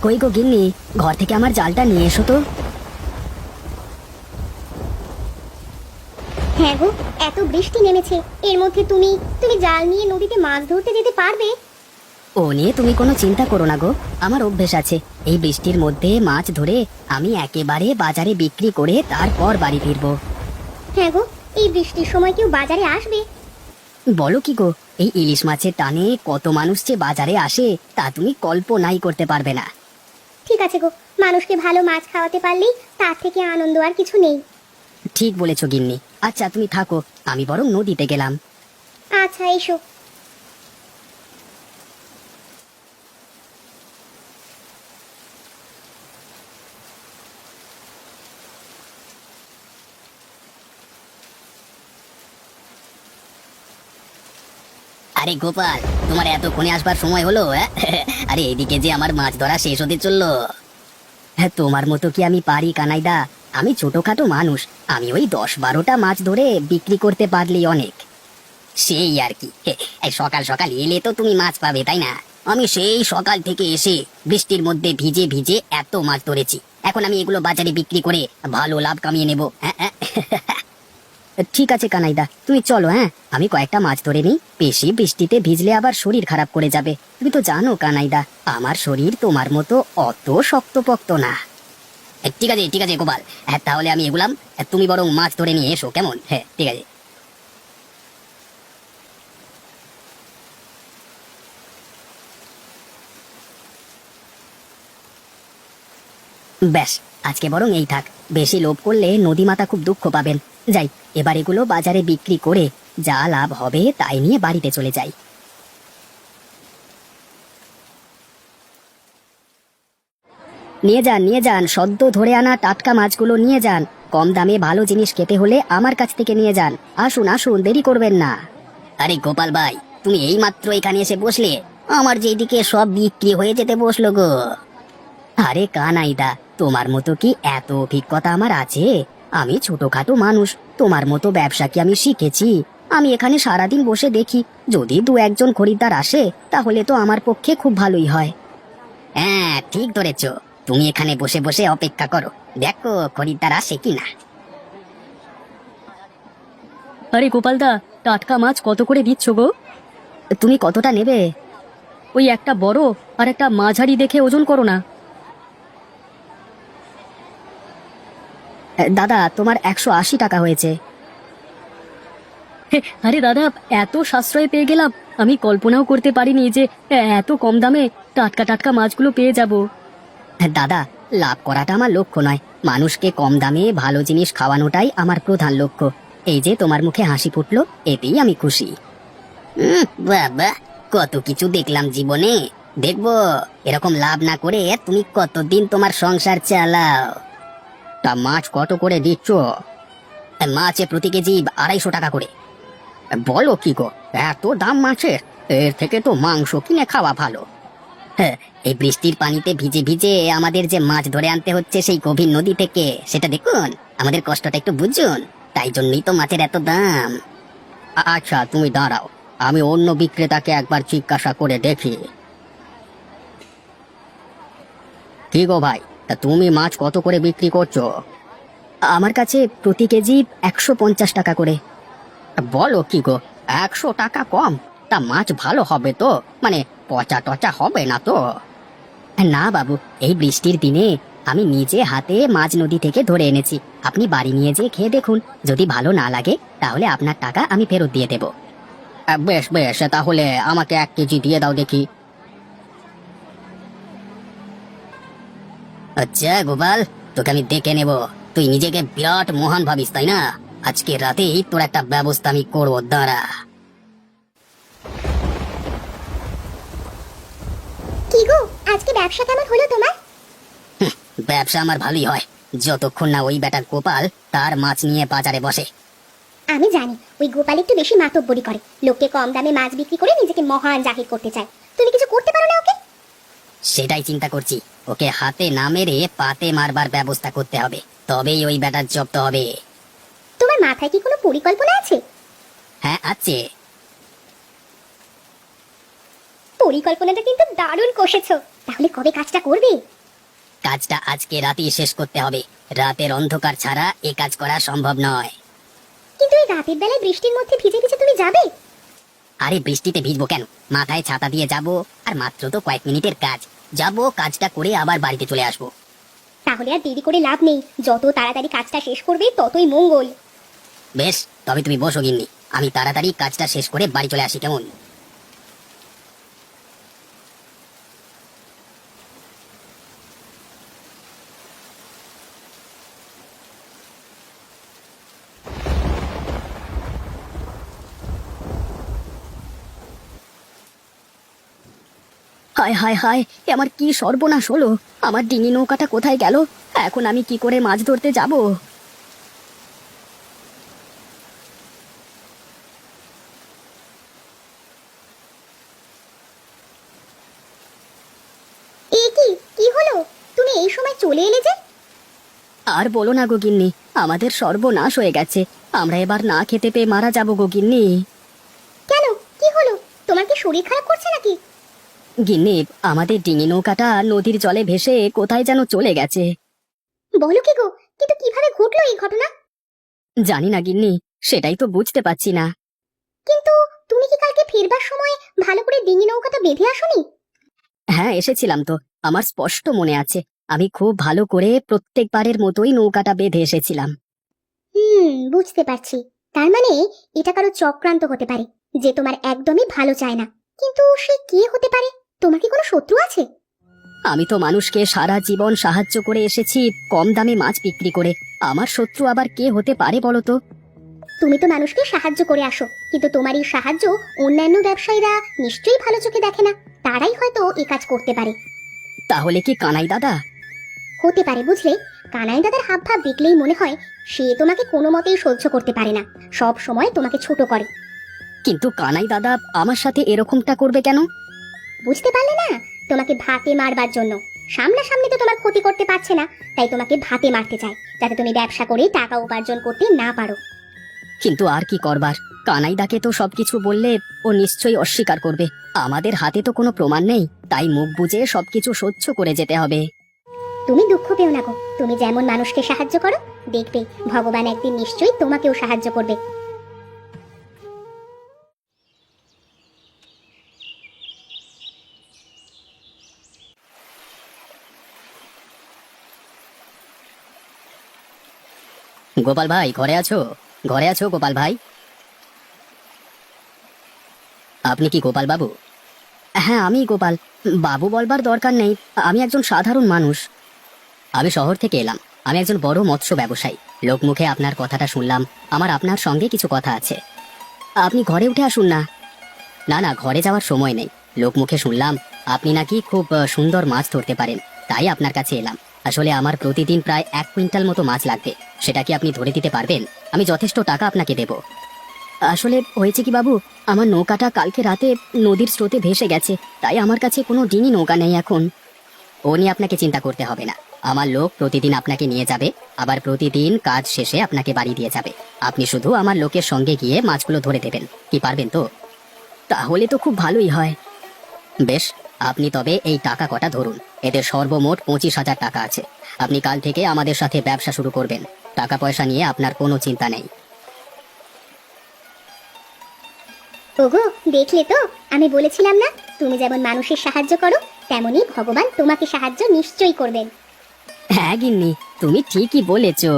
কই গো গিন্নি, ঘর থেকে আমার জালটা নিয়ে এসো তো। হ্যাঁ গো, এত বৃষ্টি নেমেছে, এর মধ্যে তুমি তুমি জাল নিয়ে নদীতে মাছ ধরতে যেতে পারবে? ও নিয়ে তুমি কোনো চিন্তা করো না গো, আমার অভ্যেস আছে। এই বৃষ্টির মধ্যে মাছ ধরে আমি একেবারে বাজারে বিক্রি করে তারপর বাড়ি ফিরবো। হ্যাঁ গো, এই বৃষ্টির সময় কেউ বাজারে আসবে? বলো কি গো, এই ইলিশ মাছের টানে কত মানুষ যে বাজারে আসে তা তুমি কল্পনাই করতে পারবে না। ঠিক আছে গো, মানুষকে ভালো মাছ খাওয়াতে পারলেই তার থেকে আনন্দ আর কিছু নেই। ঠিক বলেছো গিন্নি। আচ্ছা তুমি থাকো, আমি বরং নদীতে গেলাম। আচ্ছা, এসো। আরে গোপাল, তোমার এতক্ষণে আসবার সময় হলো? আরে এদিকে যে আমার মাছ ধরা শেষ হতে চললো। হ্যাঁ, তোমার মতো কি আমি পারি কানাইদা? আমি ছোটখাটো মানুষ, আমি ওই 10-12টা মাছ ধরে বিক্রি করতে পারলেই অনেক। সেই আর কি, এই সকাল সকাল এলে তো তুমি মাছ পাবে, তাই না? আমি সেই সকাল থেকে এসে বৃষ্টির মধ্যে ভিজে ভিজে এত মাছ ধরেছি, এখন আমি এগুলো বাজারে বিক্রি করে ভালো লাভ কামিয়ে নেব। ঠিক আছে কানাইদা, তুমি চলো। হ্যাঁ, আমি কয়েকটা মাছ ধরে নিই, বেশি বৃষ্টিতে ভিজলে আবার শরীর খারাপ করে যাবে। তুমি তো জানো কানাইদা, আমার শরীর তোমার মতো অত শক্তপোক্ত না। ঠিক আছে ঠিক আছে গোপাল, হ্যাঁ তাহলে আমি এগুলাম, তুমি বরং মাছ ধরে নিয়ে এসো, কেমন? হ্যাঁ ঠিক আছে। ব্যাস, আজকে বরং এই থাক। বেশি লোভ করলে নদীমাতা খুব দুঃখ পাবেন। যাই, এবার এগুলো বাজারে বিক্রি করে যা লাভ হবে তাই নিয়ে বাড়িতে চলে যাই। নিয়ে যান নিয়ে যান, সদ্য ধরে আনা টাটকা মাছগুলো নিয়ে যান। কম দামে ভালো জিনিস খেতে হলে আমার কাছ থেকে নিয়ে যান। আসুন আসুন, দেরি করবেন না। আরে গোপাল ভাই, তুমি এই মাত্র এখানে এসে বসলে, আমার যেদিকে সব বিক্রি হয়ে যেতে বসলো গো। আরে কানাইদা, তোমার মতো কি এত অভিজ্ঞতা আমার আছে? আমি ছোটখাটো মানুষ, তোমার মতো ব্যবসা কি আমি শিখেছি? আমি এখানে সারাদিন বসে দেখি, যদি 2-1 জন খরিদ্দার আসে তাহলে তো আমার পক্ষে খুব ভালোই হয়। হ্যাঁ ঠিক ধরেছ, তুমি এখানে বসে বসে অপেক্ষা করো, দেখো খরিদ্দার আসে কিনা। আরে গোপালদা, টাটকা মাছ কত করে দিচ্ছ গো? তুমি কতটা নেবে? ওই একটা বড় আর একটা মাঝারি দেখে ওজন করো না। দাদা, তোমার 180 টাকা হয়েছে। আরে দাদা, এত সাশ্রয় পেয়ে গেলাম, আমি কল্পনাও করতে পারিনি যে এত কম দামে টাটকা টাটকা মাছগুলো পেয়ে যাব। দাদা, লাভ করাটা আমার লক্ষ্য নয়, মানুষকে কম দামে ভালো জিনিস খাওয়ানোটাই আমার প্রধান লক্ষ্য। এই যে তোমার মুখে হাসি ফুটলো, এতেই আমি খুশি। বাবা, কত কিছু দেখলাম জীবনে, দেখবো এরকম লাভ না করে তুমি কতদিন তোমার সংসার চালাও। তা মাছ কত করে দিচ্ছ? মাছে প্রতি কেজি 250 টাকা করে। বলো কি গো, এত দাম মাছের? এর থেকে তো মাংস কিনে খাওয়া ভালো। হ্যাঁ, এই বৃষ্টির পানিতে ভিজে ভিজে আমাদের যে মাছ ধরে আনতে হচ্ছে সেই গভীর নদী থেকে, সেটা দেখুন, আমাদের কষ্টটা একটু বুঝুন, তাই জন্যই তো মাছের এত দাম। আচ্ছা তুমি দাঁড়াও, আমি অন্য বিক্রেতাকে একবার জিজ্ঞাসা করে দেখি। কি গো ভাই, তা তুমি মাছ কত করে বিক্রি করছো? আমার কাছে প্রতি কেজি 150 টাকা করে। বলো কি গো, 100 টাকা কম? তা মাছ ভালো হবে তো? মানে পচা টচা হবে না তো? না বাবু, এই বৃষ্টির দিনে আমি নিজে হাতে মাছ নদী থেকে ধরে এনেছি। আপনি বাড়ি নিয়ে যেয়ে খেয়ে দেখুন, যদি ভালো না লাগে তাহলে আপনার টাকা আমি ফেরত দিয়ে দেব। বেশ বেশ, তাহলে আমাকে 1 কেজি দিয়ে দাও দেখি। আচ্ছা গোপাল, তোকে আমি দেখে নেব, তুই নিজেকে বিরাট মহান ভাবিস তাই না? আজকে রাতেই তোর একটা ব্যবস্থা আমি করবো, দাঁড়া। কি গো, আজকে ব্যবসা কেমন হলো তোমার? ব্যবসা আমার ভালোই হয়, যতক্ষণ না ওই বেটা গোপাল তার মাছ নিয়ে বাজারে বসে। আমি জানি ওই গোপাল একটু বেশি মাতব্বরি করে, লোককে কম দামে মাছ বিক্রি করে নিজেকে মহান জাহির করতে চায়। তুমি কিছু করতে পারো না ওকে? সেটাই চিন্তা করছি, ওকে হাতে না মেরে পাতে মারবার ব্যবস্থা করতে হবে, তবেই ওই বেটার জব্দ হবে। তোমার মাথায় কি কোনো পরিকল্পনা আছে? হ্যাঁ আছে। পরিকল্পনাটা কিন্তু দারুণ কষেছো। তাহলে কবে কাজটা করবে? কাজটা আজকে রাতেই শেষ করতে হবে। রাতের অন্ধকার ছাড়া এই কাজ করা সম্ভব নয়। কিন্তু এই রাতের বেলায় বৃষ্টির মধ্যে ভিজে ভিজে তুমি যাবে? আরে বৃষ্টিতে ভিজবো কেন? মাথায় ছাতা দিয়ে যাব, আর মাত্র তো কয়েক মিনিটের কাজ। যাব, কাজটা করে আবার বাড়িতে চলে আসবো। তাহলে আর দেরি করে লাভ নেই, যত তাড়াতাড়ি কাজটা শেষ করবে ততই মঙ্গল। বেশ, তবে তুমি বসো গিন্নি, আমি তাড়াতাড়ি কাজটা শেষ করে বাড়ি চলে আসি, কেমন? হায় হায় হায়, এ আমার কি সর্বনাশ হলো! আমার ডিঙি নৌকাটা কোথায় গেল? এখন আমি কি করে মাছ ধরতে যাব? এ কি, কি হলো? তুমি এই সময় চলে এলে যে? আর বলো না গো গিন্নি, আমাদের সর্বনাশ হয়ে গেছে। আমরা এবার না খেতে পেয়ে মারা যাবো গো গিন্নি। কেন, কি হলো? তোমার কি শরীর খারাপ করছে নাকি? গিন্নি, আমাদের ডিঙি নৌকাটা নদীর জলে ভেসে কোথায় যেন চলে গেছে। বলো কি গো, কিন্তু কিভাবে ঘটলো এই ঘটনা? জানি না গিন্নি, সেটাই তো বুঝতে পারছি না। কিন্তু তুমি কি কালকে ফিরবার সময় ভালো করে ডিঙি নৌকাটা বেঁধে আসোনি? হ্যাঁ, এসেছিলাম তো, আমার স্পষ্ট মনে আছে। আমি খুব ভালো করে প্রত্যেকবারের মতোই নৌকাটা বেঁধে এসেছিলাম। বুঝতে পারছি। তার মানে এটা কারো চক্রান্ত হতে পারে, যে তোমার একদমই ভালো চায় না। কিন্তু সে কে হতে পারে? তোমার কি কোনো শত্রু আছে? আমি তো মানুষকে সারা জীবন সাহায্য করে এসেছি, কম দামে মাছ বিক্রি করে। আমার শত্রু আবার কে হতে পারে বলো তো? তুমি তো মানুষকে সাহায্য করে আসো, কিন্তু তোমার এই সাহায্য অন্যান্য ব্যবসায়ীরা নিশ্চয়ই ভালো চোখে দেখে না। তারাই হয়তো এই কাজ করতে পারে। তাহলে কি কানাই দাদা? হতে পারে, বুঝলে। কানাই দাদার হাব ভাব দেখলেই মনে হয় সে তোমাকে কোনো মতেই সহ্য করতে পারে না, সব সময় তোমাকে ছোট করে। কিন্তু কানাই দাদা আমার সাথে এরকমটা করবে কেন? বুঝতে পারলে না? তোমাকে ভাতে মারবার জন্য। সামনাসামনি তো তোমার ক্ষতি করতে পারছে না, তাই তোমাকে ভাতে মারতে চায়, যাতে তুমি ব্যবসা করে টাকা উপার্জন করতে না পারো। কিন্তু আর কি করবার? কানাইদাকে তো সবকিছু বললে ও নিশ্চয়ই অস্বীকার করবে। আমাদের হাতে তো কোনো প্রমাণ নেই, তাই মুখ বুজে সবকিছু সহ্য করে যেতে হবে। তুমি দুঃখ পেও না গো, তুমি যেমন মানুষকে সাহায্য করো, দেখবে ভগবান একদিন নিশ্চয়ই তোমাকেও সাহায্য করবে। গোপাল ভাই, ঘরে আছো? ঘরে আছো গোপাল ভাই? আপনি কি গোপাল বাবু? হ্যাঁ, আমি গোপাল বাবু। বলবার দরকার নেই, আমি একজন সাধারণ মানুষ। আমি শহর থেকে এলাম। আমি একজন বড় মৎস্য ব্যবসায়ী। লোকমুখে আপনার কথাটা শুনলাম, আমার আপনার সঙ্গে কিছু কথা আছে। আপনি ঘরে উঠে আসুন না। না না, ঘরে যাওয়ার সময় নেই। লোকমুখে শুনলাম আপনি নাকি খুব সুন্দর মাছ ধরতে পারেন, তাই আপনার কাছে এলাম। আসলে আমার প্রতিদিন প্রায় 1 কুইন্টাল মতো মাছ লাগবে। সেটা কি আপনি ধরে দিতে পারবেন? আমি যথেষ্ট টাকা আপনাকে দেব। আসলে হয়েছে কি বাবু, আমার নৌকাটা কালকে রাতে নদীর স্রোতে ভেসে গেছে, তাই আমার কাছে কোনো ডিঙি নৌকা নেই এখন। ও নিয়ে আপনাকে চিন্তা করতে হবে না। আমার লোক প্রতিদিন আপনাকে নিয়ে যাবে, আবার প্রতিদিন কাজ শেষে আপনাকে বাড়ি দিয়ে যাবে। আপনি শুধু আমার লোকের সঙ্গে গিয়ে মাছগুলো ধরে দেবেন। কি পারবেন তো? তাহলে তো খুব ভালোই হয়। বেশ, আপনি তবে এই টাকা কটা ধরুন। এতে সর্বমোট 25,000 টাকা আছে। আপনি কাল থেকে আমাদের সাথে ব্যবসা শুরু করবেন। টাকা পয়সা নিয়ে আপনার কোনো চিন্তা নেই। ওগো, দেখলে তো, আমি বলেছিলাম না, তুমি যেমন মানুষের সাহায্য করো, তেমনি ভগবান তোমাকে সাহায্য নিশ্চয়ই করবেন। হ্যাঁ গিন্নি, তুমি ঠিকই বলেছো।